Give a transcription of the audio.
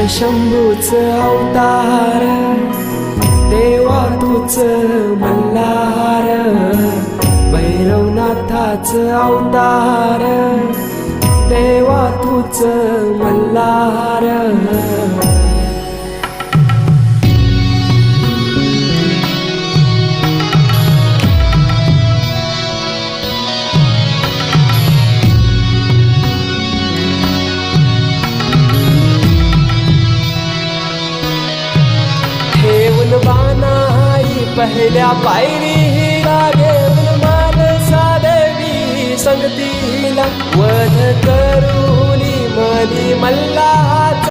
शंभूच अवतार, देवा तूच मल्हार, भैरवनाथाच अवतार, देवा तूच मल्हार. ठेवून बाणाई पहिल्या पायरीला, घेऊन मानसा देवी संगतीला, वध करूनी मनी मल्हाच